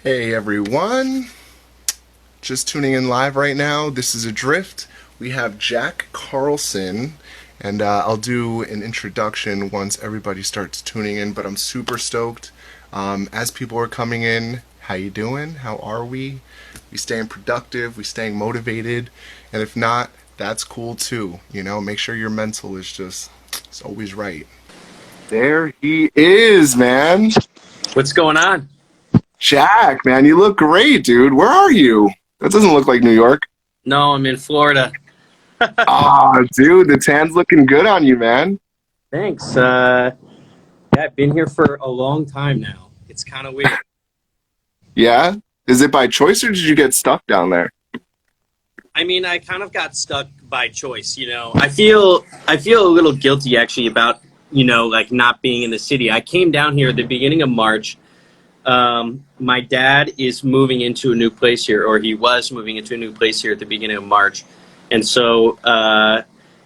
Hey everyone, just tuning in live right now. This is Adrift. We have Jack Carlson, and I'll do an introduction once everybody starts tuning in. But I'm super stoked. As people are coming in, how you doing? How are we? We staying productive? We staying motivated? And if not, that's cool too. You know, make sure your mental is just it's always right. There he is, man. What's going on? Jack, man, you look great, dude. Where are you? That doesn't look like New York. No, I'm in Florida. Ah, dude, the tan's looking good on you, man. Thanks. Yeah, I've been here for a long time now. It's kind of weird. Yeah? Is it by choice or did you get stuck down there? I mean, I kind of got stuck by choice, you know. I feel a little guilty actually about, like not being in the city. I came down here at the beginning of March. My dad is moving into a new place here, or he was moving into a new place here at the beginning of March. And so,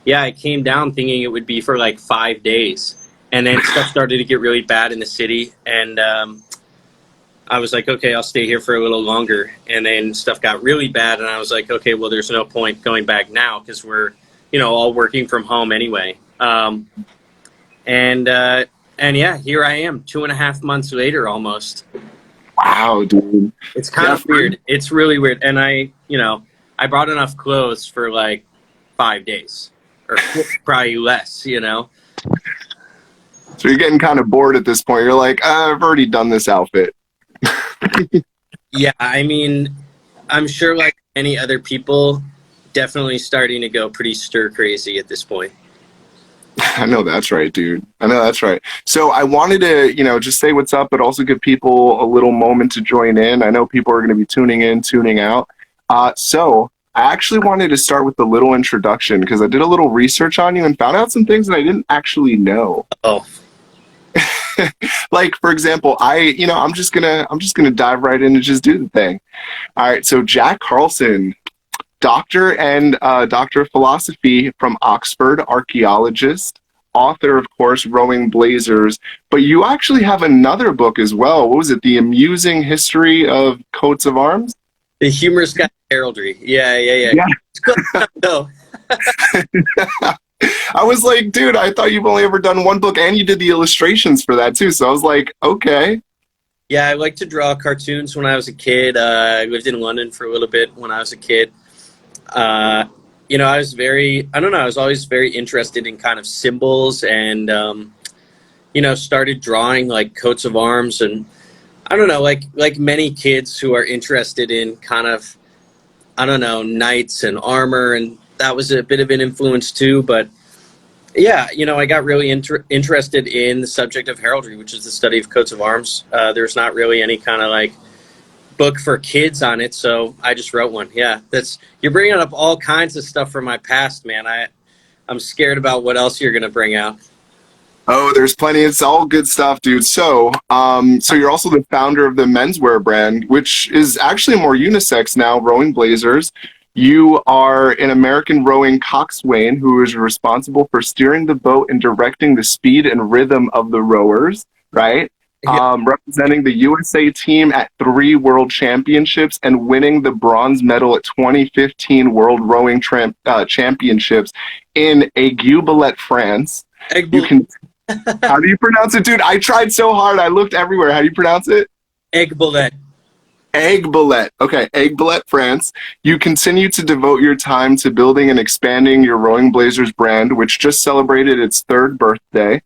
yeah, I came down thinking it would be for like 5 days. And then stuff started to get really bad in the city. And I was like, okay, I'll stay here for a little longer. And then stuff got really bad. And I was like, okay, well, there's no point going back now because we're, all working from home anyway. And yeah, here I am 2.5 months later almost. Wow, dude. It's kind of weird. It's really weird. And I brought enough clothes for like 5 days or probably less. So you're getting kind of bored at this point. You're like, I've already done this outfit. Yeah, I mean, I'm sure like any other people, definitely starting to go pretty stir crazy at this point. I know that's right, dude. I know that's right. So I wanted to, just say what's up, but also give people a little moment to join in. I know people are going to be tuning in, tuning out. So I actually wanted to start with a little introduction because I did a little research on you and found out some things that I didn't actually know. Oh, Like, for example, I'm just gonna dive right in and just do the thing. All right. So Jack Carlson, doctor of philosophy from Oxford, archaeologist, author, of course, Rowing Blazers. But you actually have another book as well. What was it? The Amusing History of Coats of Arms? the humorous guy heraldry. Yeah. Yeah. It's cool. No. I was like, dude, I thought you've only ever done one book and you did the illustrations for that too. So I was like, okay. Yeah, I liked to draw cartoons when I was a kid. I lived in London for a little bit when I was a kid. I was always very interested in kind of symbols and, started drawing like coats of arms and I don't know, like many kids who are interested in kind of, I don't know, knights and armor. And that was a bit of an influence too. But yeah, I got really interested in the subject of heraldry, which is the study of coats of arms. There's not really any kind of like book for kids on it, so I just wrote one. Yeah, you're bringing up all kinds of stuff from my past, man. I'm scared about what else you're gonna bring out. Oh, there's plenty. It's all good stuff, dude. So you're also the founder of the menswear brand, which is actually more unisex now, Rowing Blazers. You are an American rowing coxswain who is responsible for steering the boat and directing the speed and rhythm of the rowers, right? Yeah. Representing the USA team at 3 World Championships and winning the bronze medal at 2015 World Rowing Championships in Aiguebelette, France. You can. How do you pronounce it, dude? I tried so hard. I looked everywhere. How do you pronounce it? Aiguebelette. Aiguebelette. Okay, Aiguebelette, France. You continue to devote your time to building and expanding your Rowing Blazers brand, which just celebrated its 3rd birthday.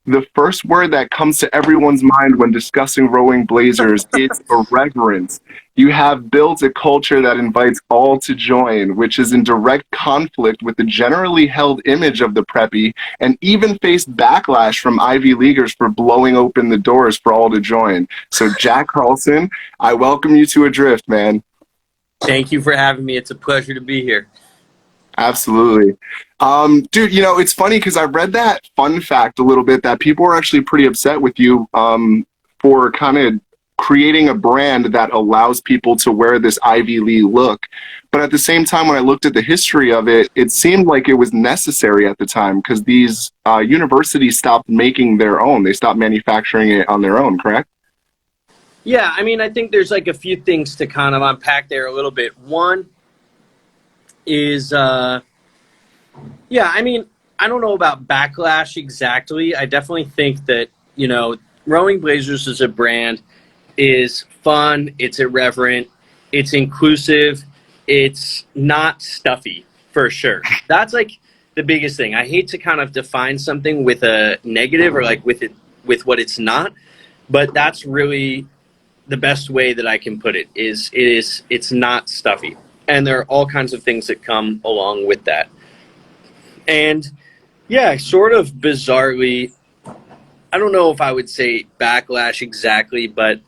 The first word that comes to everyone's mind when discussing Rowing Blazers is irreverence. You have built a culture that invites all to join, which is in direct conflict with the generally held image of the preppy, and even faced backlash from Ivy Leaguers for blowing open the doors for all to join. So, Jack Carlson, I welcome you to Adrift, man. Thank you for having me. It's a pleasure to be here. Absolutely. Dude, it's funny because I read that fun fact a little bit that people were actually pretty upset with you for kind of creating a brand that allows people to wear this Ivy League look. But at the same time, when I looked at the history of it, it seemed like it was necessary at the time because these universities stopped making their own. They stopped manufacturing it on their own, correct? Yeah, I mean, I think there's like a few things to kind of unpack there a little bit. One is, yeah, I mean, I don't know about backlash exactly. I definitely think that, Rowing Blazers as a brand is fun, it's irreverent, it's inclusive, it's not stuffy for sure. That's like the biggest thing. I hate to kind of define something with a negative or like with what it's not, but that's really the best way that I can put it is it's not stuffy. And there are all kinds of things that come along with that. And yeah, sort of bizarrely, I don't know if I would say backlash exactly, but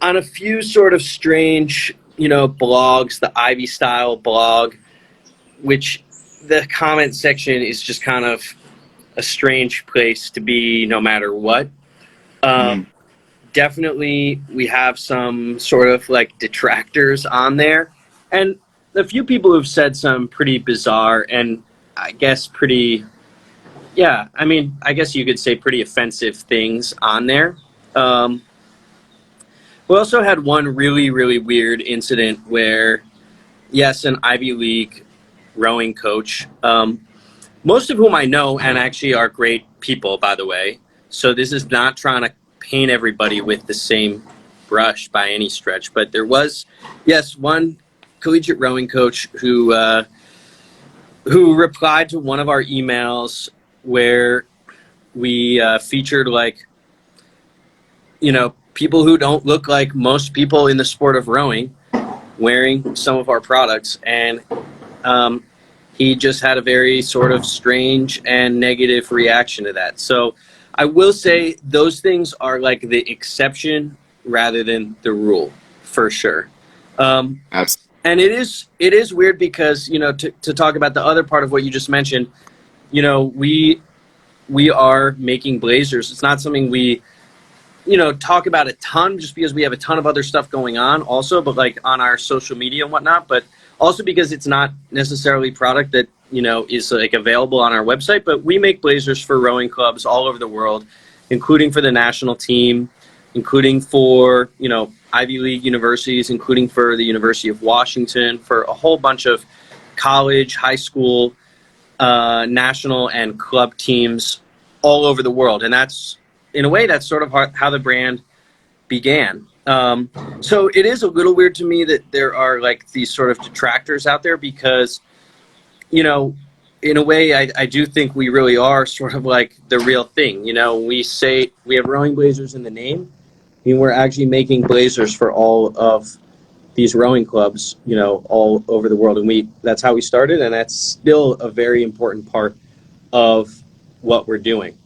on a few sort of strange, blogs, the Ivy style blog, which the comment section is just kind of a strange place to be no matter what. Mm. Definitely, we have some sort of like detractors on there. And a few people who've said some pretty bizarre and I guess pretty, yeah, I mean, I guess you could say pretty offensive things on there. Um, we also had one really, really weird incident where, yes, an Ivy League rowing coach, most of whom I know and actually are great people, by the way. So this is not trying to paint everybody with the same brush by any stretch. But there was, yes, one collegiate rowing coach who replied to one of our emails where we featured like, people who don't look like most people in the sport of rowing wearing some of our products. And he just had a very sort of strange and negative reaction to that. So I will say those things are like the exception rather than the rule, for sure. Um, Absolutely. and it is weird because to talk about the other part of what you just mentioned, we are making blazers. It's not something we talk about a ton just because we have a ton of other stuff going on also, but like on our social media and whatnot, but also because it's not necessarily product that, is like available on our website, but we make blazers for rowing clubs all over the world, including for the national team, including for, Ivy League universities, including for the University of Washington, for a whole bunch of college, high school, national and club teams all over the world. And that's, in a way, that's sort of how the brand began. So it is a little weird to me that there are like these sort of detractors out there because, in a way, I do think we really are sort of like the real thing. We say we have rowing blazers in the name. I mean, we're actually making blazers for all of these rowing clubs, all over the world. And that's how we started. And that's still a very important part of what we're doing.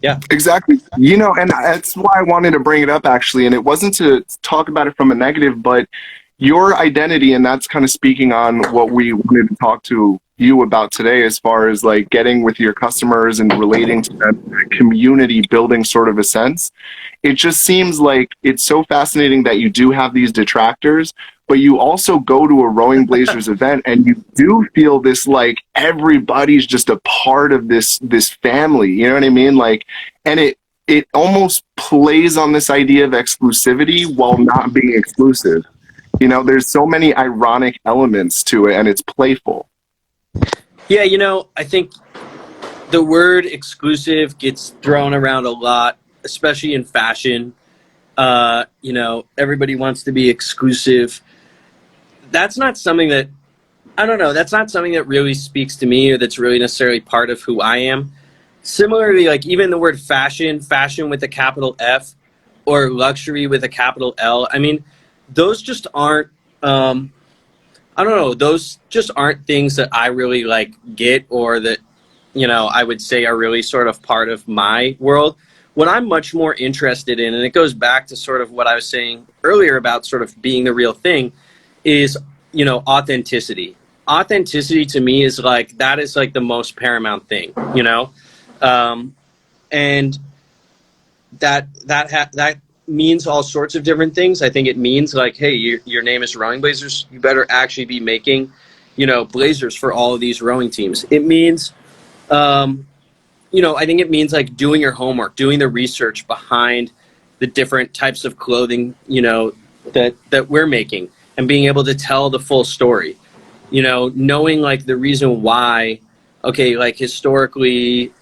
Yeah. Exactly. And that's why I wanted to bring it up actually. And it wasn't to talk about it from a negative, but your identity, and that's kind of speaking on what we wanted to talk to you about today, as far as like getting with your customers and relating to that community building sort of a sense. It just seems like it's so fascinating that you do have these detractors, but you also go to a Rowing Blazers event and you do feel this like everybody's just a part of this family. You know what I mean? Like, and it almost plays on this idea of exclusivity while not being exclusive. There's so many ironic elements to it, and it's playful. Yeah, I think the word exclusive gets thrown around a lot, especially in fashion. Everybody wants to be exclusive. That's not something that, I don't know, that's not something that really speaks to me or that's really necessarily part of who I am. Similarly, like even the word fashion with a capital F or luxury with a capital L, I mean, those just aren't, I don't know, those just aren't things that I really like get or that, I would say are really sort of part of my world. What I'm much more interested in, and it goes back to sort of what I was saying earlier about sort of being the real thing, is, authenticity. Authenticity to me is like, that is like the most paramount thing, and that means all sorts of different things. I think it means like, hey, your name is Rowing Blazers. You better actually be making, blazers for all of these rowing teams. It means, I think it means like doing your homework, doing the research behind the different types of clothing, that we're making, and being able to tell the full story, knowing like the reason why, okay, like historically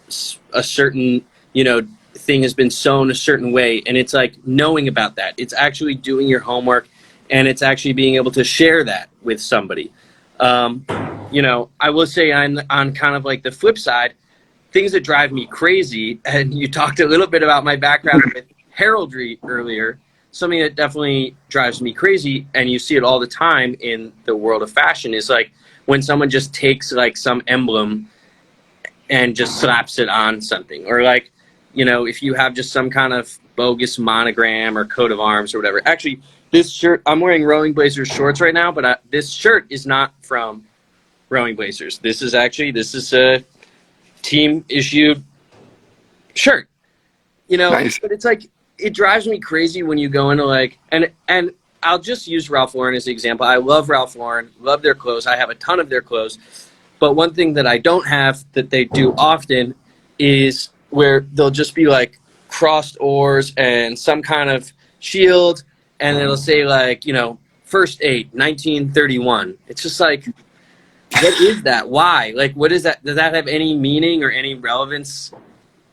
a certain, thing has been sewn a certain way, and it's like knowing about that. It's actually doing your homework, and it's actually being able to share that with somebody. I will say on kind of like the flip side, things that drive me crazy, and you talked a little bit about my background with heraldry earlier, something that definitely drives me crazy, and you see it all the time in the world of fashion, is like when someone just takes like some emblem and just slaps it on something, or like, if you have just some kind of bogus monogram or coat of arms or whatever. Actually, this shirt, I'm wearing Rowing Blazers shorts right now, but this shirt is not from Rowing Blazers. This is a team issued shirt, Nice. but it's like, it drives me crazy when you go into like, and I'll just use Ralph Lauren as an example. I love Ralph Lauren, love their clothes. I have a ton of their clothes. But one thing that I don't have that they do often is where they'll just be like crossed oars and some kind of shield, and it'll say like, first aid, 1931. It's just like, what is that? Why? Like, what is that? Does that have any meaning or any relevance,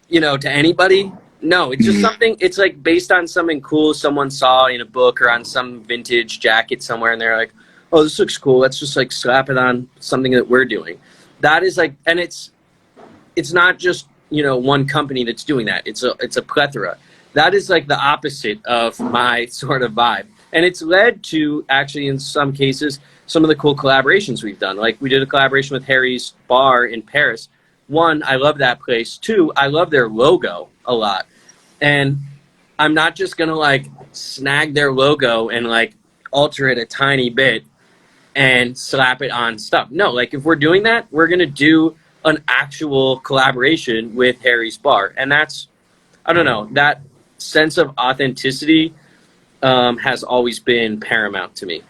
to anybody? No, it's just something, it's like based on something cool someone saw in a book or on some vintage jacket somewhere, and they're like, oh, this looks cool. Let's just like slap it on something that we're doing. That is like, and it's not just, one company that's doing that. It's a plethora. That is like the opposite of my sort of vibe. And it's led to, actually, in some cases, some of the cool collaborations we've done. Like we did a collaboration with Harry's Bar in Paris. One, I love that place. Two, I love their logo a lot. And I'm not just going to like snag their logo and like alter it a tiny bit and slap it on stuff. No, like if we're doing that, we're going to do an actual collaboration with Harry's Bar. And that's, I don't know, that sense of authenticity has always been paramount to me.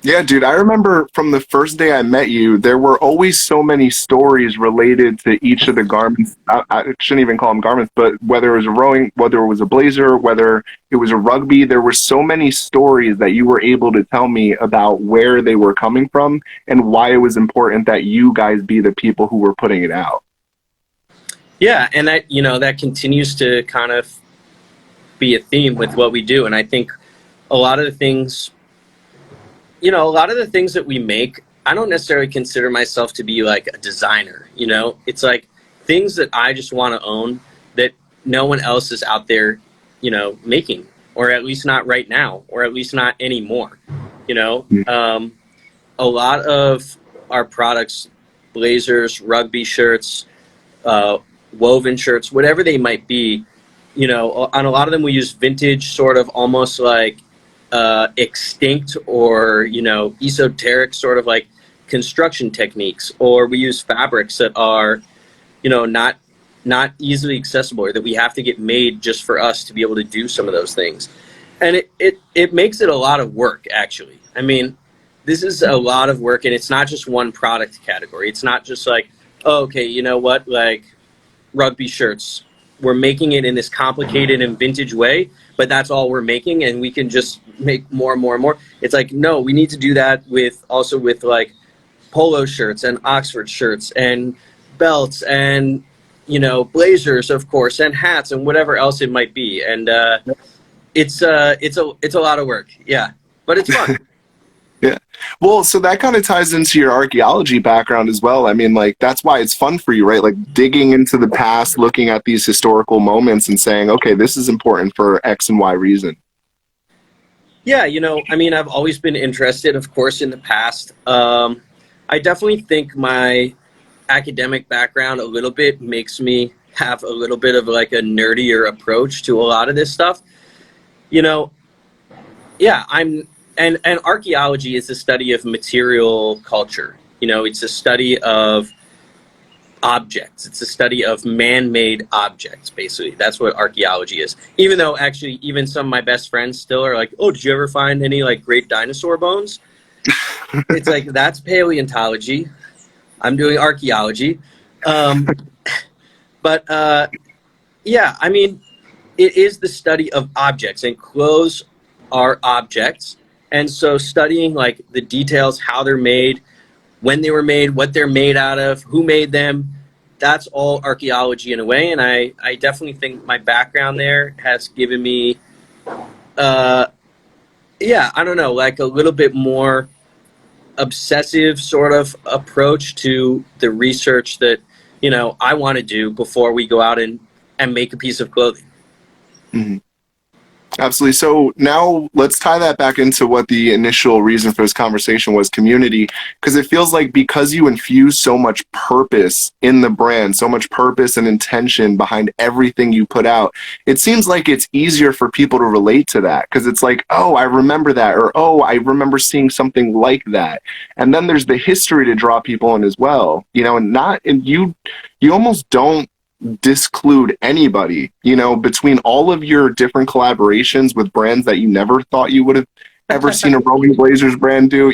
Yeah, dude, I remember from the first day I met you, there were always so many stories related to each of the garments. I shouldn't even call them garments, but whether it was a rowing, whether it was a blazer, whether it was a rugby, there were so many stories that you were able to tell me about where they were coming from and why it was important that you guys be the people who were putting it out. Yeah, and that, that continues to kind of be a theme with what we do. And I think a lot of the things, that we make, I don't necessarily consider myself to be like a designer, It's like things that I just want to own that no one else is out there, making, or at least not right now, or at least not anymore, A lot of our products, blazers, rugby shirts, woven shirts, whatever they might be, on a lot of them we use vintage, sort of almost like extinct or esoteric sort of like construction techniques, or we use fabrics that are not easily accessible, or that we have to get made just for us to be able to do some of those things. And it makes it a lot of work, actually. I mean, this is a lot of work, and it's not just one product category. It's not just like, oh, okay, you know what, like rugby shirts, we're making it in this complicated and vintage way, but that's all we're making, and we can just make more and more and more. It's like, no, we need to do that with like polo shirts and Oxford shirts and belts and blazers, of course, and hats and whatever else it might be. And it's a lot of work, yeah, but it's fun. Yeah. Well, so that kind of ties into your archaeology background as well. I mean, like, that's why it's fun for you, right? Like, digging into the past, looking at these historical moments and saying, okay, this is important for X and Y reason. Yeah, I mean, I've always been interested, of course, in the past. I definitely think my academic background a little bit makes me have a little bit of like a nerdier approach to a lot of this stuff. Yeah, and archaeology is the study of material culture. It's a study of objects. It's a study of man-made objects, basically. That's what archaeology is. Even though, actually, even some of my best friends still are like, oh, did you ever find any like great dinosaur bones? It's like, that's paleontology. I'm doing archaeology. But yeah, I mean, it is the study of objects, and clothes are objects. And so studying like the details, how they're made, when they were made, what they're made out of, who made them, that's all archaeology in a way. And I definitely think my background there has given me, uh, yeah, I don't know, like a little bit more obsessive sort of approach to the research that, I want to do before we go out and make a piece of clothing. Mhm. Absolutely. So now let's tie that back into what the initial reason for this conversation was, community, because it feels like because you infuse so much purpose in the brand, so much purpose and intention behind everything you put out, it seems like it's easier for people to relate to that because it's like, oh, I remember that, or oh, I remember seeing something like that. And then there's the history to draw people in as well, and you almost don't disclude anybody, between all of your different collaborations with brands that you never thought you would have ever seen a Rolling Blazers brand do.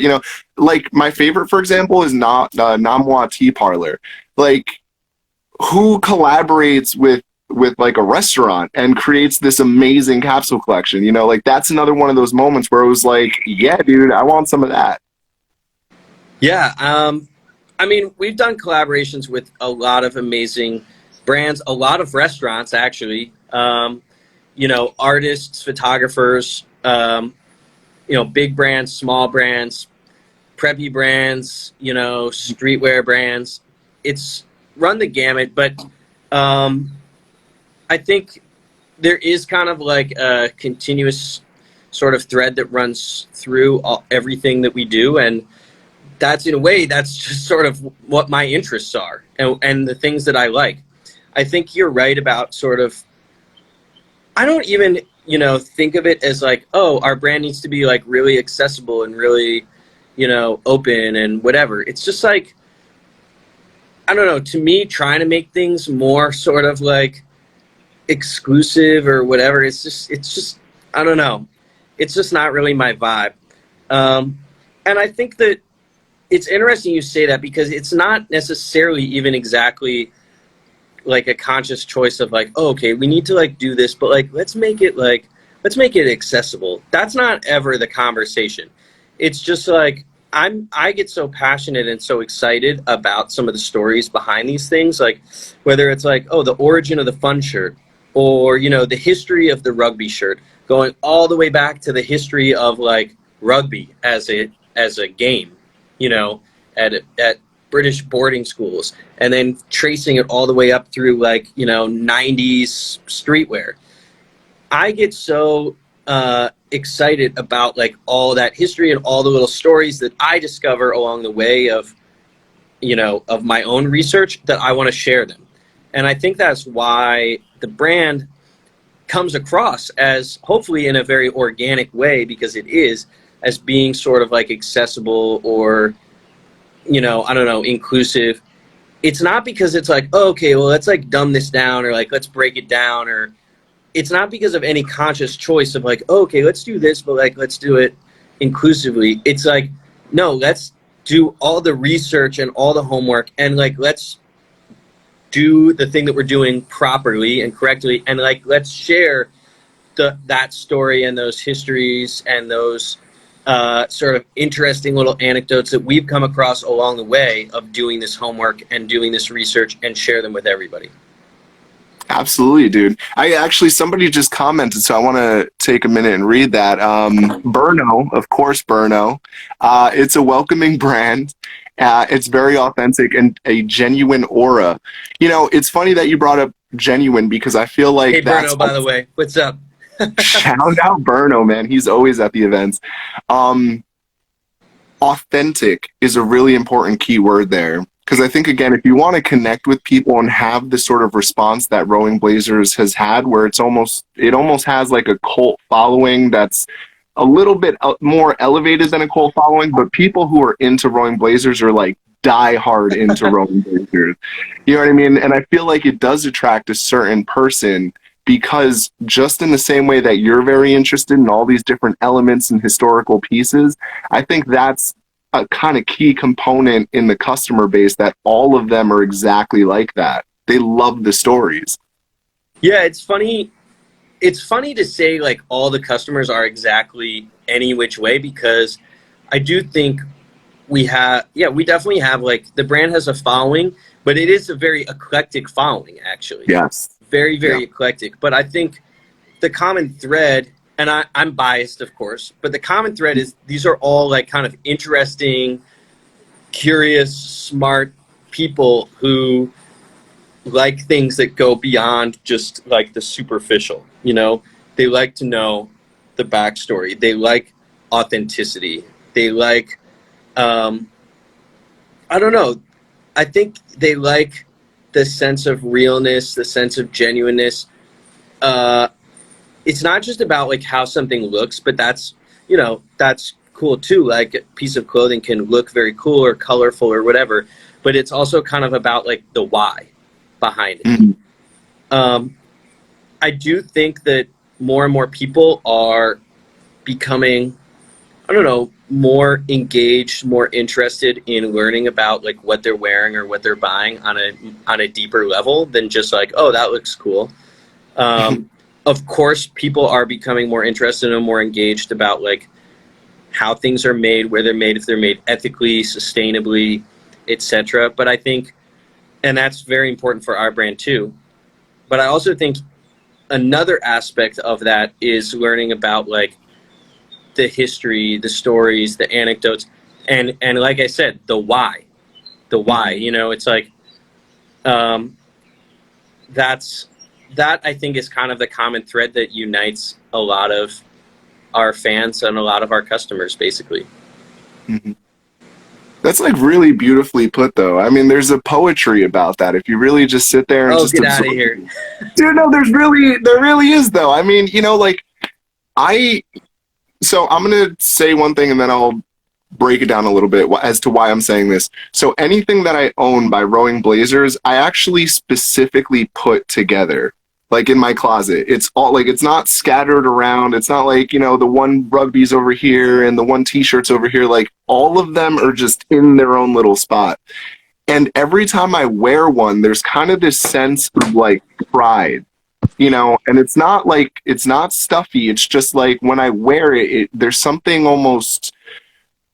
Like my favorite, for example, is not Namwa Tea Parlor. Like, who collaborates with like a restaurant and creates this amazing capsule collection? Like that's another one of those moments where it was like, yeah, dude, I want some of that. Yeah, I mean, we've done collaborations with a lot of amazing brands, a lot of restaurants, actually. Artists, photographers, big brands, small brands, preppy brands, streetwear brands. It's run the gamut, but um, I think there is kind of like a continuous sort of thread that runs through everything that we do, and that's in a way that's just sort of what my interests are and the things that I like. I think you're right about sort of, I don't even, think of it as like, oh, our brand needs to be like really accessible and really, open and whatever. It's just like, I don't know, to me, trying to make things more sort of like exclusive or whatever, it's just, I don't know. It's just not really my vibe. And I think that it's interesting you say that because it's not necessarily even exactly like a conscious choice of like, oh, okay, we need to like do this, but like let's make it accessible. That's not ever the conversation. It's just like I get so passionate and so excited about some of the stories behind these things, like whether it's like, oh, the origin of the fun shirt, or the history of the rugby shirt, going all the way back to the history of like rugby as a game, you know, at British boarding schools, and then tracing it all the way up through like 90s streetwear. I get so excited about like all that history and all the little stories that I discover along the way of my own research that I want to share them. And I think that's why the brand comes across as, hopefully in a very organic way, because it is, as being sort of like accessible or I don't know, inclusive. It's not because it's like, oh, okay, well, let's like dumb this down, or like let's break it down, or it's not because of any conscious choice of like, oh, okay, let's do this, but like let's do it inclusively. It's like, no, let's do all the research and all the homework, and like let's do the thing that we're doing properly and correctly, and like let's share that story and those histories and those sort of interesting little anecdotes that we've come across along the way of doing this homework and doing this research, and share them with everybody. Absolutely, dude. Somebody just commented, so I want to take a minute and read that. Burno, of course, Burno. It's a welcoming brand. It's very authentic and a genuine aura. It's funny that you brought up genuine because I feel like Hey, Bruno, by the way, what's up? shout out Burno, man. He's always at the events. Authentic is a really important key word there. Because I think, again, if you want to connect with people and have the sort of response that Rowing Blazers has had, where it almost has like a cult following that's a little bit more elevated than a cult following, but people who are into Rowing Blazers are like die hard into Rowing Blazers. You know what I mean? And I feel like it does attract a certain person because just in the same way that you're very interested in all these different elements and historical pieces, I think that's a kind of key component in the customer base, that all of them are exactly like that. They love the stories. Yeah, it's funny. it's funny to say like all the customers are exactly any which way, because I do think we definitely have, like, the brand has a following, but it is a very eclectic following, actually. Yes. Very, Yeah. very eclectic. But I think the common thread, and I'm biased, of course, but the common thread is these are all like kind of interesting, curious, smart people who like things that go beyond just like the superficial. They like to know the backstory. They like authenticity. They like, I don't know. I think they like the sense of realness, the sense of genuineness. Uh, it's not just about like how something looks, but that's cool too. Like a piece of clothing can look very cool or colorful or whatever, but it's also kind of about like the why behind it. Mhm. Um, I do think that more and more people are becoming, I don't know, more engaged, more interested in learning about like what they're wearing or what they're buying on a deeper level than just like, oh, that looks cool. Of course, people are becoming more interested and more engaged about like how things are made, where they're made, if they're made ethically, sustainably, etc. But I think, and that's very important for our brand too. But I also think another aspect of that is learning about like the history, the stories, the anecdotes, and like I said, the why, the why. Mhm. It's like, um, that's that I think is kind of the common thread that unites a lot of our fans and a lot of our customers, basically. Mhm. That's like really beautifully put, though. I mean, there's a poetry about that. If you really just sit there and Oh, just get out of absorb here! it. Dude, no, there really is, though. I mean, like I, so I'm gonna say one thing and then I'll break it down a little bit as to why I'm saying this. So anything that I own by Rowing Blazers, I actually specifically put together, like in my closet. It's all like it's not scattered around. It's not like, the one rugby's over here and the one t-shirt's over here. Like all of them are just in their own little spot. And every time I wear one, there's kind of this sense of like pride. And it's not stuffy. It's just like when I wear there's something almost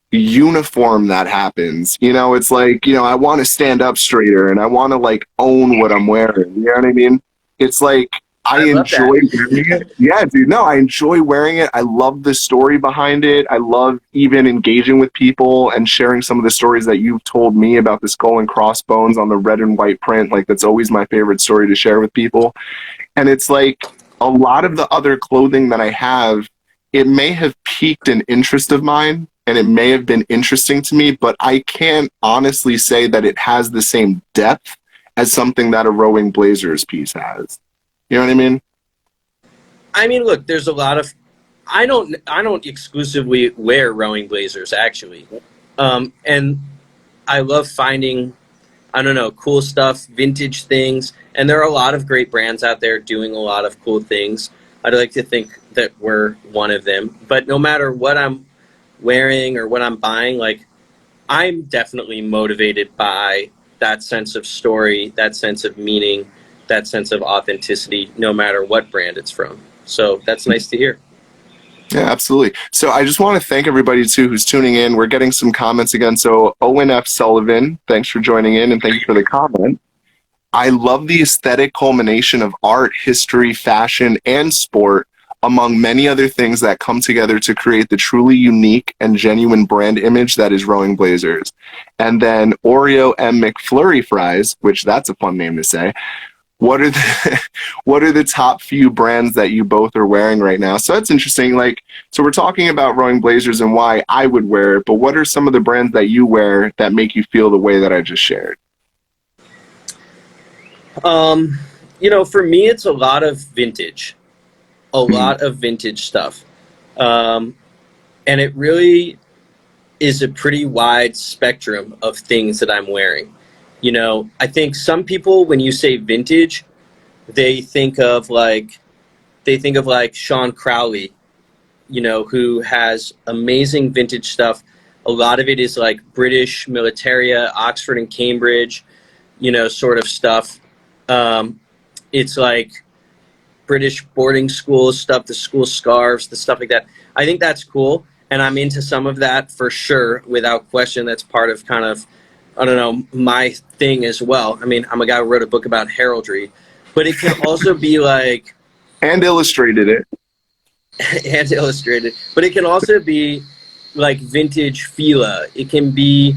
uniform that happens. It's like, I want to stand up straighter and I want to like own what I'm wearing. You know what I mean? It's like I I love that. enjoy wearing it. Yeah, dude. No, I enjoy wearing it. I love the story behind it. I love even engaging with people and sharing some of the stories that you've told me about the skull and crossbones on the red and white print. Like that's always my favorite story to share with people. And it's like a lot of the other clothing that I have, it may have piqued an interest of mine and it may have been interesting to me, but I can't honestly say that it has the same depth as something that a Rowing Blazers piece has. You know what I mean? I mean, look, there's a lot of. I don't exclusively wear Rowing Blazers, actually, and I love finding, I don't know, cool stuff, vintage things, and there are a lot of great brands out there doing a lot of cool things. I'd like to think that we're one of them. But no matter what I'm wearing or what I'm buying, like, I'm definitely motivated by that sense of story, that sense of meaning, that sense of authenticity, no matter what brand it's from. So that's nice to hear. Yeah, absolutely. So I just want to thank everybody too who's tuning in. We're getting some comments again. So Owen F. Sullivan, thanks for joining in and thank you for the comment. I love the aesthetic culmination of art, history, fashion, and sport, among many other things that come together to create the truly unique and genuine brand image that is Rowing Blazers. And then Oreo M. McFlurry Fries, which that's a fun name to say. What are the what are the top few brands that you both are wearing right now? So that's interesting. Like, so we're talking about Rowing Blazers and why I would wear it, but what are some of the brands that you wear that make you feel the way that I just shared? Um, for me, it's a lot of vintage, a lot of vintage stuff. Um, and it really is a pretty wide spectrum of things that I'm wearing. I think some people, when you say vintage, they think of like Sean Crowley, who has amazing vintage stuff. A lot of it is like British militaria, Oxford and Cambridge, sort of stuff. It's like British boarding school stuff, the school scarves, the stuff like that. I think that's cool, and I'm into some of that for sure, without question. That's part of kind of, I don't know, my thing as well. I mean, I'm a guy who wrote a book about heraldry, but it can also be like And illustrated it. and illustrated, but it can also be like vintage Fila. It can be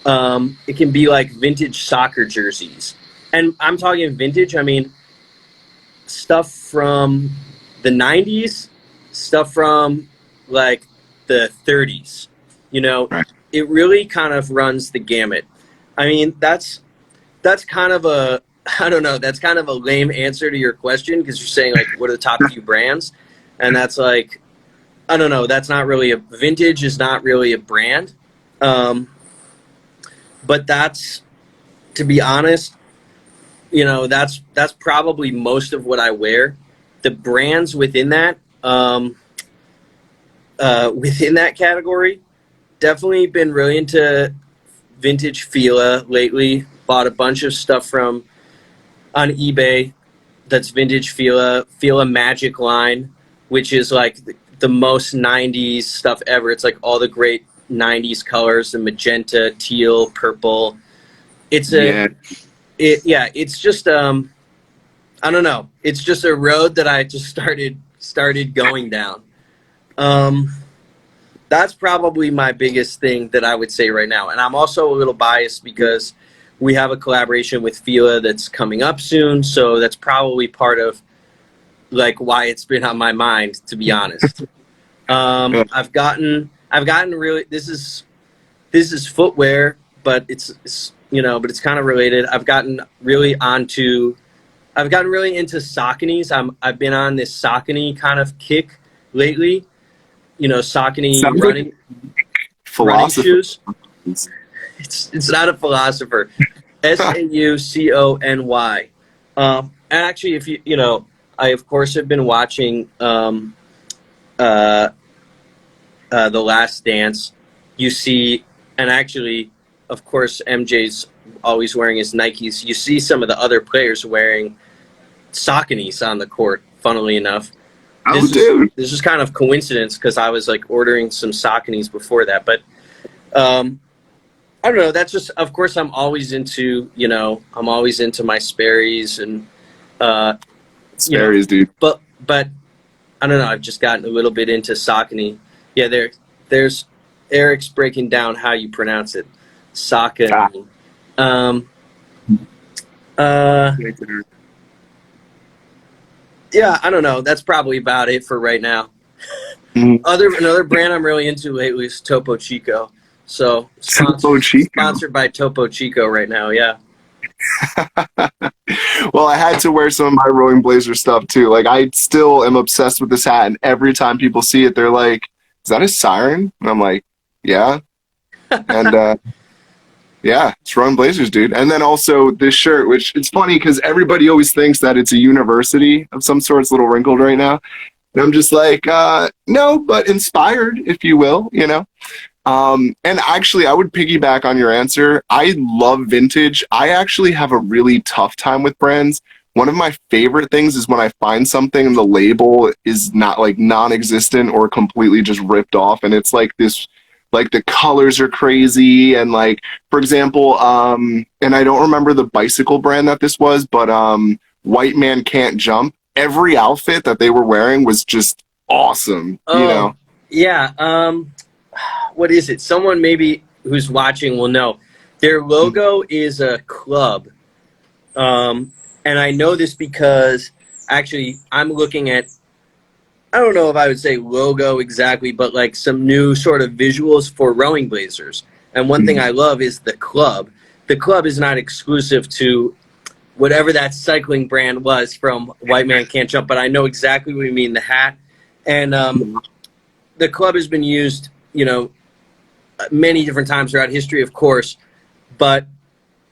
like vintage soccer jerseys, and I'm talking vintage. I mean, stuff from the 90s, stuff from like the 30s. You know, Right. it really kind of runs the gamut. I mean, that's kind of a I don't know, that's kind of a lame answer to your question, because you're saying like what are the top few brands, and that's like, I don't know, that's not really a vintage is not really a brand. But that's, to be honest, that's probably most of what I wear. The brands within that category, definitely been really into vintage Fila lately. Bought a bunch of stuff from on eBay that's vintage Fila Magic line, which is like the most 90s stuff ever. It's like all the great 90s colors, the magenta, teal, purple. It's Yeah. it's just I don't know. It's just a road that I just started going down. That's probably my biggest thing that I would say right now. And I'm also a little biased because we have a collaboration with Fila that's coming up soon, so that's probably part of like why it's been on my mind, to be honest. I've gotten really, this is footwear, but it's but it's kind of related. I've gotten really into Sauconys. I've been on this Saucony kind of kick lately. Saucony Sounds like running philosophy. shoes. It's not a philosopher. Saucony. And actually, if I of course have been watching The Last Dance. You see, and actually, of course, MJ's always wearing his Nikes. You see some of the other players wearing Sauconys on the court, funnily enough. Dude. This is kind of coincidence because I was like ordering some Sauconys before that. But I don't know. That's just, of course, I'm always into my Sperry's and Sperry's, dude. But I don't know. I've just gotten a little bit into Saucony. Yeah, there's Eric's breaking down how you pronounce it. Saucony. Yeah, I don't know. That's probably about it for right now. Another brand I'm really into lately is Topo Chico. So sponsored by Topo Chico right now. Yeah. Well, I had to wear some of my Rowing Blazer stuff too. Like, I still am obsessed with this hat, and every time people see it, they're like, "Is that a siren?" And I'm like, "Yeah." And yeah, it's Rowing Blazers, dude. And then also this shirt, which it's funny because everybody always thinks that it's a university of some sort. It's a little wrinkled right now, and I'm just like, no, but inspired, if you will, And actually, I would piggyback on your answer. I love vintage. I actually have a really tough time with brands. One of my favorite things is when I find something and the label is not like non-existent or completely just ripped off, and it's like this, like the colors are crazy, and like, for example, and I don't remember the bicycle brand that this was, but White Man Can't Jump. Every outfit that they were wearing was just awesome, Yeah. What is it? Someone maybe who's watching will know. Their logo is a club. And I know this because actually I'm looking at, I don't know if I would say logo exactly, but like some new sort of visuals for Rowing Blazers. And one thing I love is the club. The club is not exclusive to whatever that cycling brand was from White Man Can't Jump, but I know exactly what you mean, the hat. And the club has been used, many different times throughout history, of course, but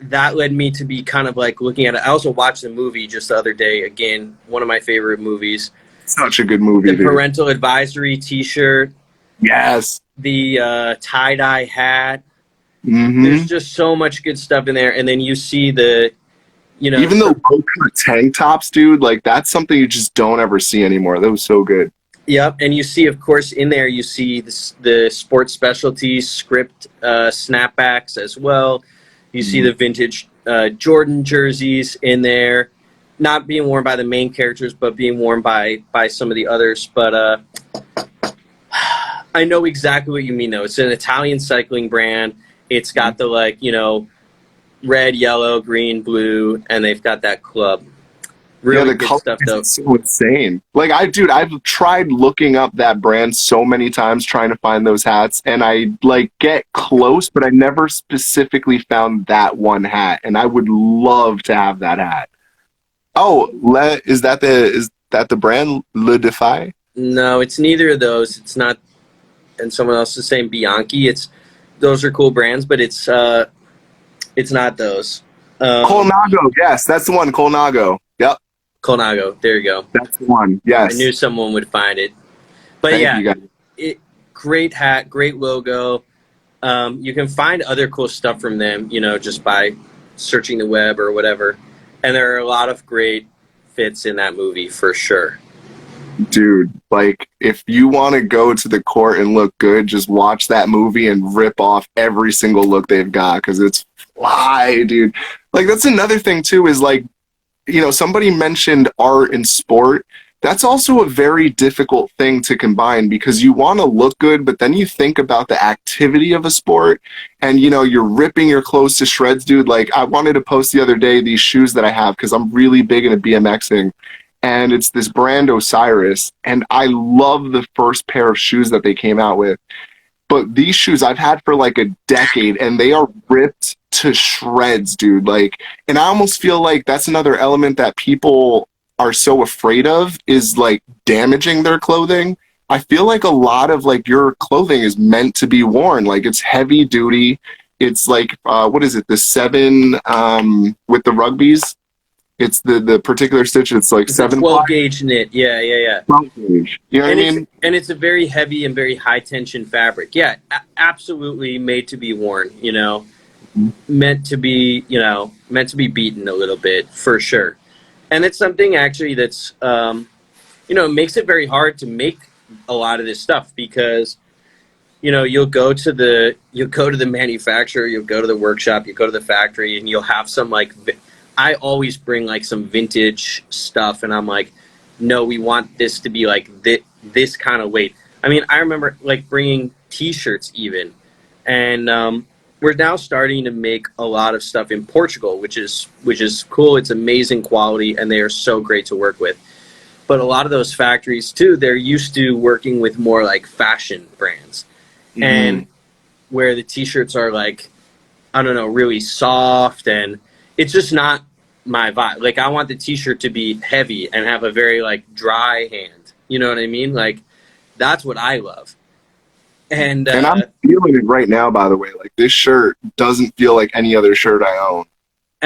that led me to be kind of like looking at it. I also watched the movie just the other day. Again, one of my favorite movies. Such a good movie, The dude. parental advisory T-shirt. Yes. The tie-dye hat. Mm-hmm. There's just so much good stuff in there. And then you see the You know, Even the so, low cut tank tops, dude, like that's something you just don't ever see anymore. That was so good. yep. And you see, of course, in there you see the sports specialties, script snapbacks as well. You see Mhm. the vintage Jordan jerseys in there, not being worn by the main characters, but being worn by some of the others. But I know exactly what you mean, though. It's an Italian cycling brand. It's got the red, yellow, green, blue, and they've got that club. Yeah, Really the good color stuff, is though. so insane. Like I've tried looking up that brand so many times trying to find those hats, and I like get close, but I never specifically found that one hat, and I would love to have that hat. Oh, is that the brand Le Defy? No, it's neither of those. It's not. And someone else is saying Bianchi. Those are cool brands, but it's not those. Um, Colnago, yes, that's the one. Colnago. Yep, Colnago. There you go. that's the one. I knew Yes. someone would find it. But Thank yeah, you guys. it great hat, great logo. You can find other cool stuff from them, just by searching the web or whatever. And there are a lot of great fits in that movie for sure. Dude, like if you want to go to the court and look good, just watch that movie and rip off every single look they've got because it's fly, dude. Like that's another thing too is like, somebody mentioned art and sport. That's also a very difficult thing to combine because you want to look good, but then you think about the activity of a sport and you're ripping your clothes to shreds, dude. Like I wanted to post the other day these shoes that I have because I'm really big into BMXing and it's this brand Osiris and I love the first pair of shoes that they came out with, but these shoes I've had for like a decade and they are ripped to shreds, dude. Like, and I almost feel like that's another element that people are so afraid of is like damaging their clothing. I feel like a lot of like your clothing is meant to be worn. Like it's heavy duty. It's like what is it? The seven with the rugbies. It's the particular stitch. It's like It's a seven ply. 12 gauge knit. Yeah, yeah, yeah. 12 gauge. You know what I mean? And it's a very heavy and very high tension fabric. Yeah, absolutely made to be worn. Meant to be meant to be beaten a little bit for sure. And it's something actually that's makes it very hard to make a lot of this stuff because you'll go to the manufacturer, you'll go to the workshop, you go to the factory, and you'll have some I always bring like some vintage stuff, and I'm like, no, we want this to be like this kind of weight. I mean, I remember like bringing T-shirts even, and we're now starting to make a lot of stuff in Portugal, which is cool. It's amazing quality, and they are so great to work with. But a lot of those factories too, they're used to working with more like fashion brands, Mm-hmm. and where the T-shirts are like, I don't know, really soft, and it's just not my vibe. Like I want the T-shirt to be heavy and have a very like dry hand. You know what I mean? Like that's what I love. And And I'm feeling it right now, by the way. Like this shirt doesn't feel like any other shirt I own.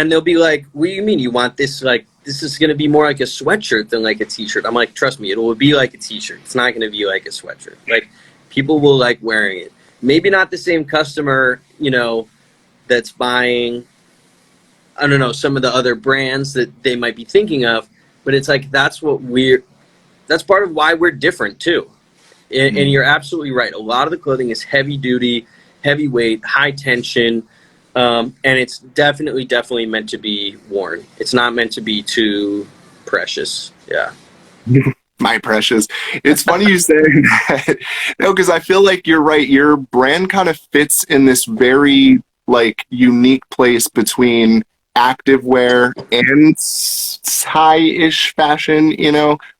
they'll be like, "What do you mean you want this? Like this is going to be more like a sweatshirt than like a T-shirt." I'm like, "Trust me, it will be like a T-shirt. It's not going to be like a sweatshirt. Like people will like wearing it. Maybe not the same customer, that's buying, I don't know, some of the other brands that they might be thinking of, but it's like that's part of why we're different too. And you're absolutely right. A lot of the clothing is heavy duty, heavyweight, high tension, and it's definitely meant to be worn. It's not meant to be too precious. Yeah. My precious. It's funny you say that. No, because I feel like you're right. Your brand kind of fits in this very like unique place between activewear and high-ish fashion,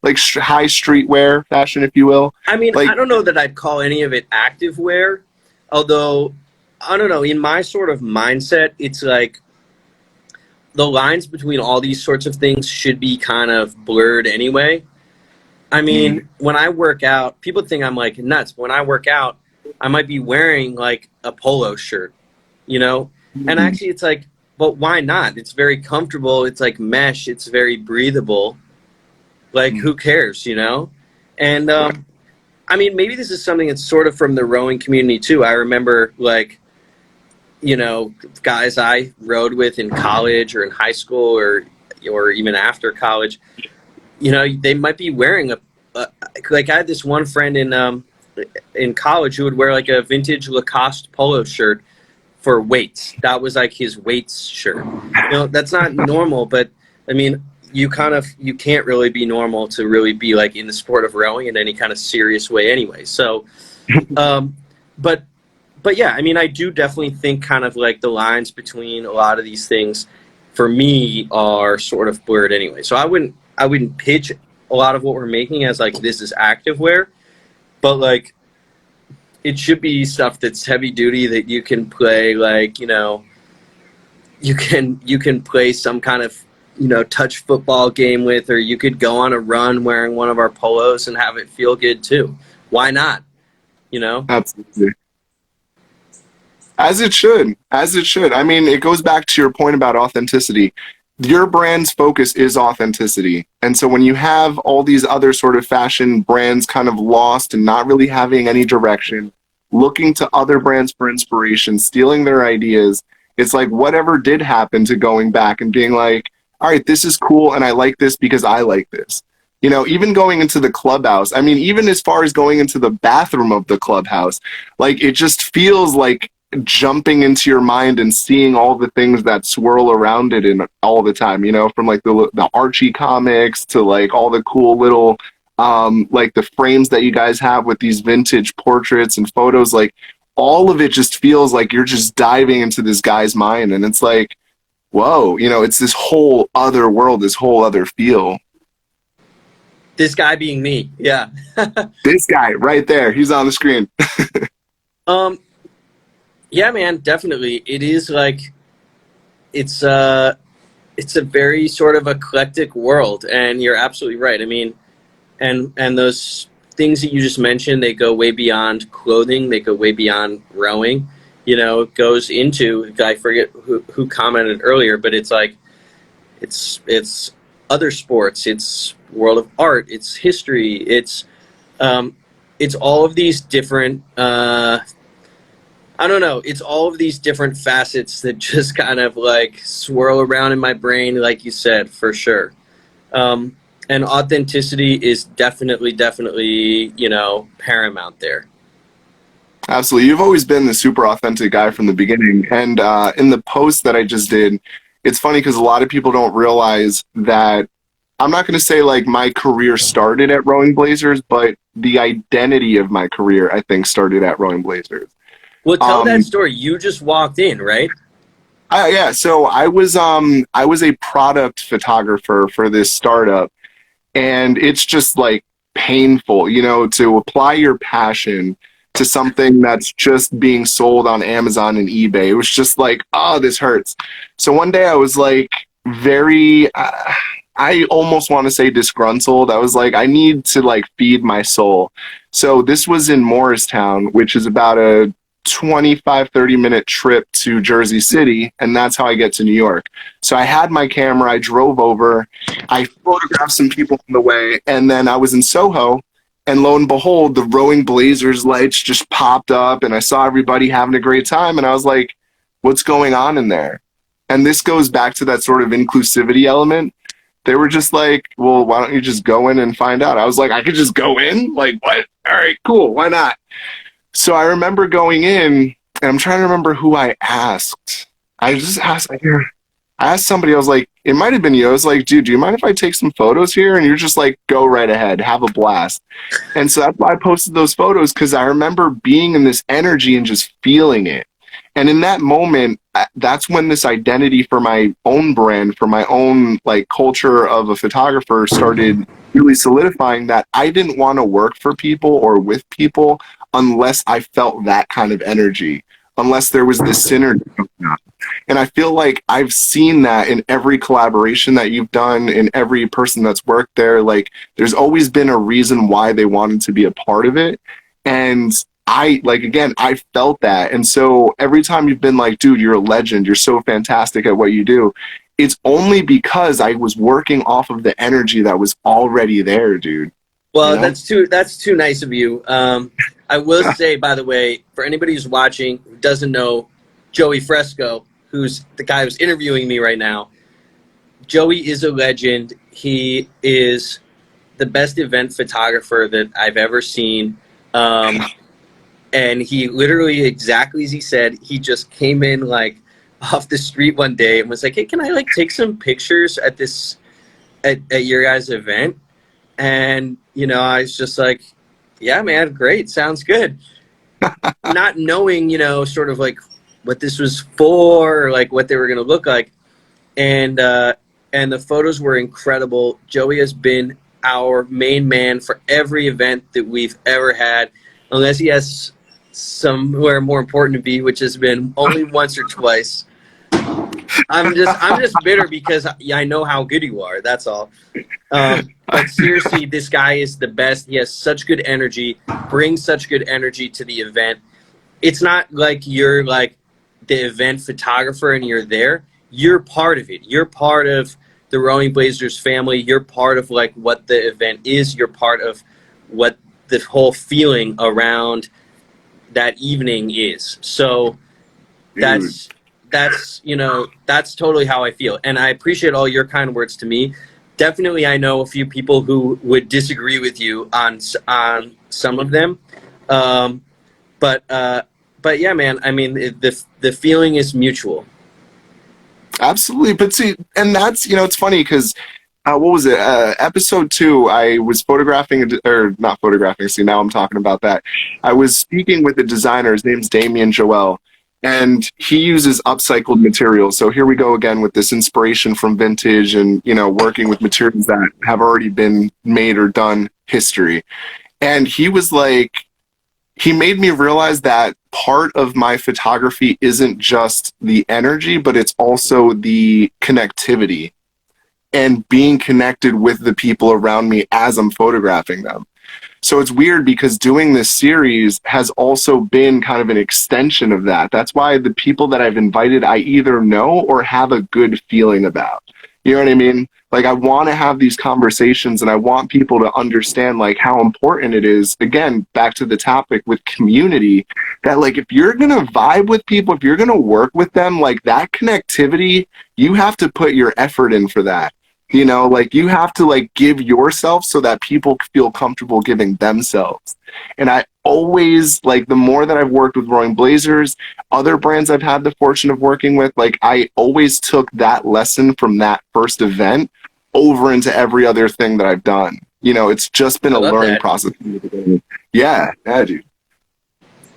like high streetwear fashion, if you will. I mean, Like, I don't know that I'd call any of it active wear, although I don't know. In my sort of mindset, it's like the lines between all these sorts of things should be kind of blurred anyway. I mm, mean, when I work out, people think I'm like nuts. When I work out, I might be wearing like a polo shirt, you know? And mm, actually, it's like, but why not? It's very comfortable. It's like mesh. It's very breathable. Like, mm, who cares? And right. I mean, maybe this is something that's sort of from the rowing community too. I remember like guys I rode with in college or in high school or even after college, they might be wearing a like I had this one friend in college who would wear like a vintage Lacoste polo shirt for weights. That was like his weights shirt. That's not normal, but I mean, you can't really be normal to really be like in the sport of rowing in any kind of serious way anyway. So, um, but yeah, I mean, I do definitely think kind of like the lines between a lot of these things for me are sort of blurred anyway. So I wouldn't pitch a lot of what we're making as like this is activewear, but like it should be stuff that's heavy duty that you can play like, you can play some kind of, touch football game with, or you could go on a run wearing one of our polos and have it feel good too. Why not? Absolutely. As it should. As it should. I mean, it goes back to your point about authenticity. Your brand's focus is authenticity. And so when you have all these other sort of fashion brands kind of lost and not really having any direction, looking to other brands for inspiration, stealing their ideas, it's like whatever did happen to going back and being like, all right, this is cool and I like this because I like this. Even going into the clubhouse, I mean, even as far as going into the bathroom of the clubhouse, like it just feels like jumping into your mind and seeing all the things that swirl around it and all the time, from like the Archie comics to like all the cool little like the frames that you guys have with these vintage portraits and photos, like all of it just feels like you're just diving into this guy's mind, and it's like, whoa, it's this whole other world, this whole other feel. This guy being me. Yeah. This guy right there, he's on the screen. Um, yeah, man, definitely. It is like, it's a very sort of eclectic world, and you're absolutely right. I mean, and those things that you just mentioned, they go way beyond clothing. They go way beyond rowing. It goes into, I forget who commented earlier, but it's like it's other sports, it's world of art, it's history, it's all of these different I don't know, it's all of these different facets that just kind of like swirl around in my brain, like you said, for sure. And authenticity is definitely paramount there. Absolutely. You've always been the super authentic guy from the beginning. And in the post that I just did, it's funny because a lot of people don't realize that I'm not going to say like my career started at Rowing Blazers, but the identity of my career, I think, started at Rowing Blazers. Well, tell that Um, story. You just walked in, right? yeah, so I was a product photographer for this startup, and it's just like painful, to apply your passion to something that's just being sold on Amazon and eBay. It was just like, oh, this hurts. So one day I was like very I almost want to say disgruntled. I was like, I need to like feed my soul. So this was in Morristown, which is about a 25-30 minute trip to Jersey City, and that's how I get to New York. So I had my camera, I drove over, I photographed some people on the way, and then I was in Soho, and lo and behold, the Rowing Blazers lights just popped up, and I saw everybody having a great time, and I was like, what's going on in there? And this goes back to that sort of inclusivity element. They were just like, well, why don't you just go in and find out? I was like, I could just go in? Like, what? All right, cool. Why not? So I remember going in, and I'm trying to remember who I asked. I just asked, I asked somebody, I was like, it might have been you. I was like, dude, do you mind if I take some photos here? And you're just like, go right ahead, have a blast. And so that's why I posted those photos, because I remember being in this energy and just feeling it. And in that moment, that's when this identity for my own brand, for my own like culture of a photographer started really solidifying, that I didn't want to work for people or with people unless I felt that kind of energy, unless there was this synergy going on. And I feel like I've seen that in every collaboration that you've done, in every person that's worked there. Like, there's always been a reason why they wanted to be a part of it. And I, like, again, I felt that. And so every time you've been like, dude, you're a legend, you're so fantastic at what you do, it's only because I was working off of the energy that was already there, dude. You Well, know? that's too nice of you. I will say, by the way, for anybody who's watching who doesn't know, Joey Fresco, who's the guy who's interviewing me right now. Joey is a legend. He is the best event photographer that I've ever seen. And he literally, exactly as he said, he just came in like off the street one day and was like, hey, can I like take some pictures at this, at your guys' event? And, you know, I was just like, yeah, man, great. Sounds good. Not knowing, you know, sort of like what this was for, or like what they were going to look like. And the photos were incredible. Joey has been our main man for every event that we've ever had, unless he has somewhere more important to be, which has been only once or twice. I'm just bitter because I know how good you are. That's all. But seriously, this guy is the best. He has such good energy, brings such good energy to the event. It's not like you're like the event photographer and you're there. You're part of it. You're part of the Rowing Blazers family. You're part of like what the event is. You're part of what the whole feeling around that evening is. So that's you know, that's totally how I feel. And I appreciate all your kind words to me. Definitely, I know a few people who would disagree with you on some of them. But yeah, man, I mean, the feeling is mutual. Absolutely. But see, and that's, you know, it's funny because what was it? Episode 2, I was photographing, or not photographing. See, now I'm talking about that. I was speaking with a designer. His name's Damien Joel, and he uses upcycled materials. So here we go again with this inspiration from vintage and, you know, working with materials that have already been made or done history. And he was like, he made me realize that part of my photography isn't just the energy, but it's also the connectivity and being connected with the people around me as I'm photographing them. So it's weird because doing this series has also been kind of an extension of that. That's why the people that I've invited, I either know or have a good feeling about. You know what I mean? Like, I want to have these conversations and I want people to understand like how important it is, again, back to the topic with community, that like if you're going to vibe with people, if you're going to work with them, like that connectivity, you have to put your effort in for that. You know, like you have to like give yourself so that people feel comfortable giving themselves. And I always, like, the more that I've worked with Rowing Blazers, other brands I've had the fortune of working with, like I always took that lesson from that first event over into every other thing that I've done. You know, it's just been a learning That. process. Yeah, dude.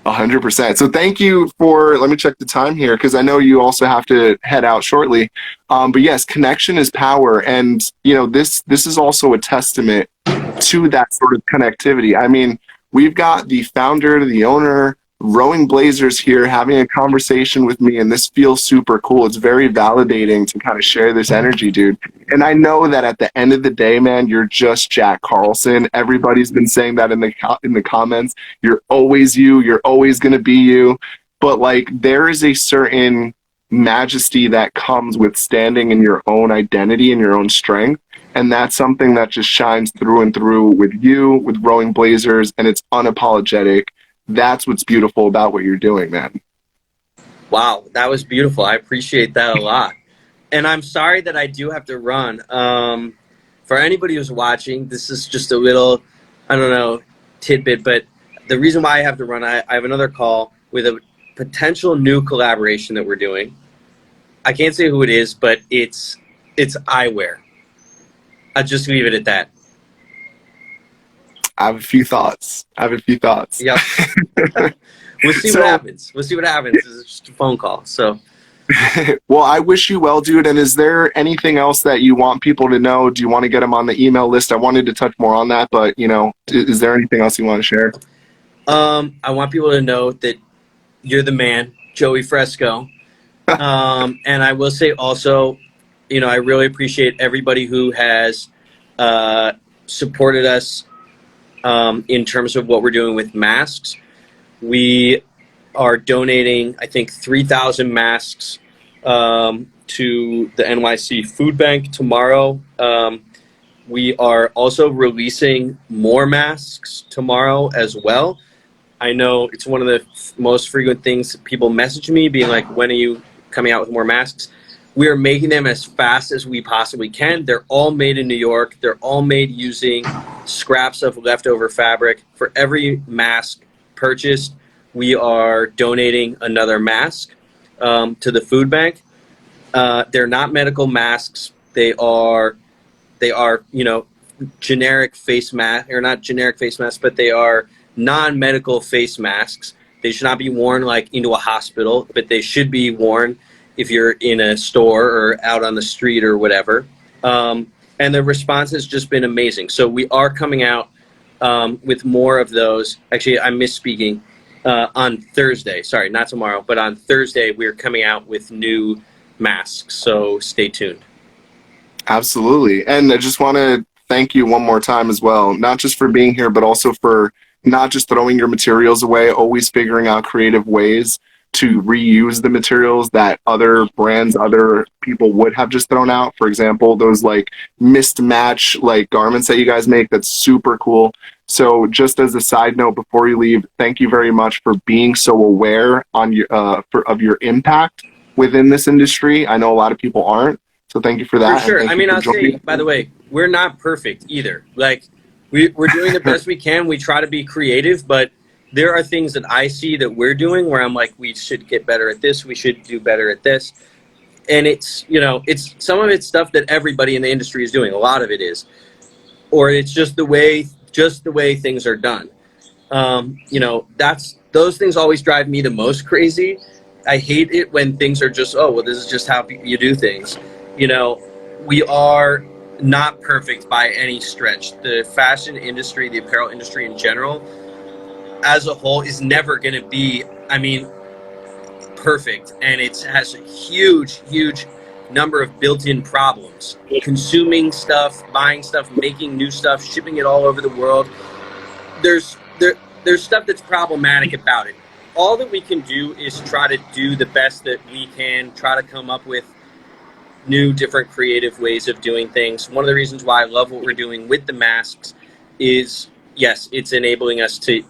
100%. So thank you for, let me check the time here because I know you also have to head out shortly. But yes, connection is power. And, you know, this is also a testament to that sort of connectivity. I mean, we've got the founder, the owner, Rowing Blazers here having a conversation with me, and this feels super cool. It's very validating to kind of share this energy, dude. And I know that at the end of the day, man, you're just Jack Carlson. Everybody's been saying that in the comments. You're always you. You're always going to be you. But like, there is a certain majesty that comes with standing in your own identity and your own strength. And that's something that just shines through and through with you, with Rowing Blazers, and it's unapologetic. That's what's beautiful about what you're doing, man. Wow, that was beautiful. I appreciate that a lot. And I'm sorry that I do have to run. For anybody who's watching, this is just a little, I don't know, tidbit, but the reason why I have to run, I have another call with a potential new collaboration that we're doing. I can't say who it is, but it's eyewear. I'll just leave it at that. I have a few thoughts. Yep. We'll see what happens. It's just a phone call. So, well, I wish you well, dude. And is there anything else that you want people to know? Do you want to get them on the email list? I wanted to touch more on that, but, you know, is there anything else you want to share? I want people to know that you're the man, Joey Fresco. And I will say also, you know, I really appreciate everybody who has supported us in terms of what we're doing with masks. We are donating, I think, 3,000 masks to the NYC Food Bank tomorrow. We are also releasing more masks tomorrow as well. I know it's one of the most frequent things people message me, being like, when are you coming out with more masks? We are making them as fast as we possibly can. They're all made in New York. They're all made using scraps of leftover fabric. For every mask purchased, we are donating another mask to the food bank. They're not medical masks. They are, generic face mask, or not generic face masks, but they are non-medical face masks. They should not be worn like into a hospital, but they should be worn if you're in a store or out on the street or whatever. And the response has just been amazing. So we are coming out with more of those. Actually, I'm misspeaking. On Thursday, sorry, not tomorrow, but on Thursday, we're coming out with new masks. So stay tuned. Absolutely. And I just want to thank you one more time as well, not just for being here, but also for not just throwing your materials away, always figuring out creative ways to reuse the materials that other brands, other people would have just thrown out. For example, those like mismatch like garments that you guys make, that's super cool. So just as a side note before you leave, thank you very much for being so aware on your of your impact within this industry. I know a lot of people aren't. So thank you for For that, and sure. thank I you mean, for I'll say, joining. by the way, we're not perfect either. Like, we're doing the best we can. We try to be creative, but there are things that I see that we're doing where I'm like, we should get better at this. We should do better at this. And it's some of it's stuff that everybody in the industry is doing. A lot of it is, or it's just the way things are done. That's those things always drive me the most crazy. I hate it when things are just, oh well, this is just how you do things. You know, we are not perfect by any stretch. The fashion industry, the apparel industry in general, as a whole, is never going to be, I mean, perfect, and it has a huge number of built-in problems. Consuming stuff, buying stuff, making new stuff, shipping it all over the world. there's there there's stuff that's problematic about it. All that we can do is try to do the best that we can, try to come up with new, different, creative ways of doing things. One of the reasons why I love what we're doing with the masks is, yes, it's enabling us to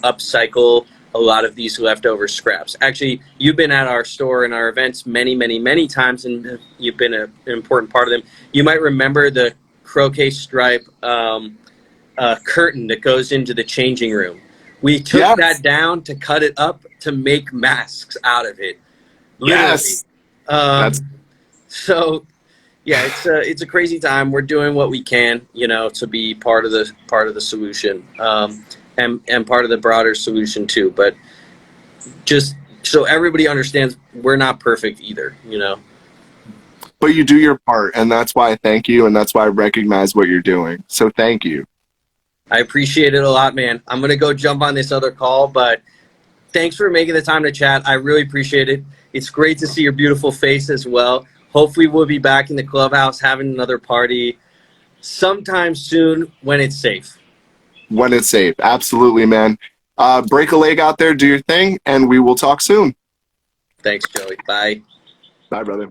upcycle a lot of these leftover scraps. Actually, you've been at our store and our events many times, and you've been an important part of them. You might remember the croquet stripe curtain that goes into the changing room. We took Yes, that down to cut it up to make masks out of it, literally. yes, that's Um, so yeah, it's a crazy time. We're doing what we can, to be part of the solution, and part of the broader solution too. But just so everybody understands, we're not perfect either. but you do your part, and that's why I thank you, and that's why I recognize what you're doing. So thank you. I appreciate it a lot, man. I'm gonna go jump on this other call, but thanks for making the time to chat. I really appreciate it. It's great to see your beautiful face as well. Hopefully, we'll be back in the clubhouse having another party sometime soon when it's safe. When it's safe, absolutely, man. Break a leg out there, do your thing, and we will talk soon. Thanks, Joey. Bye. Bye, brother.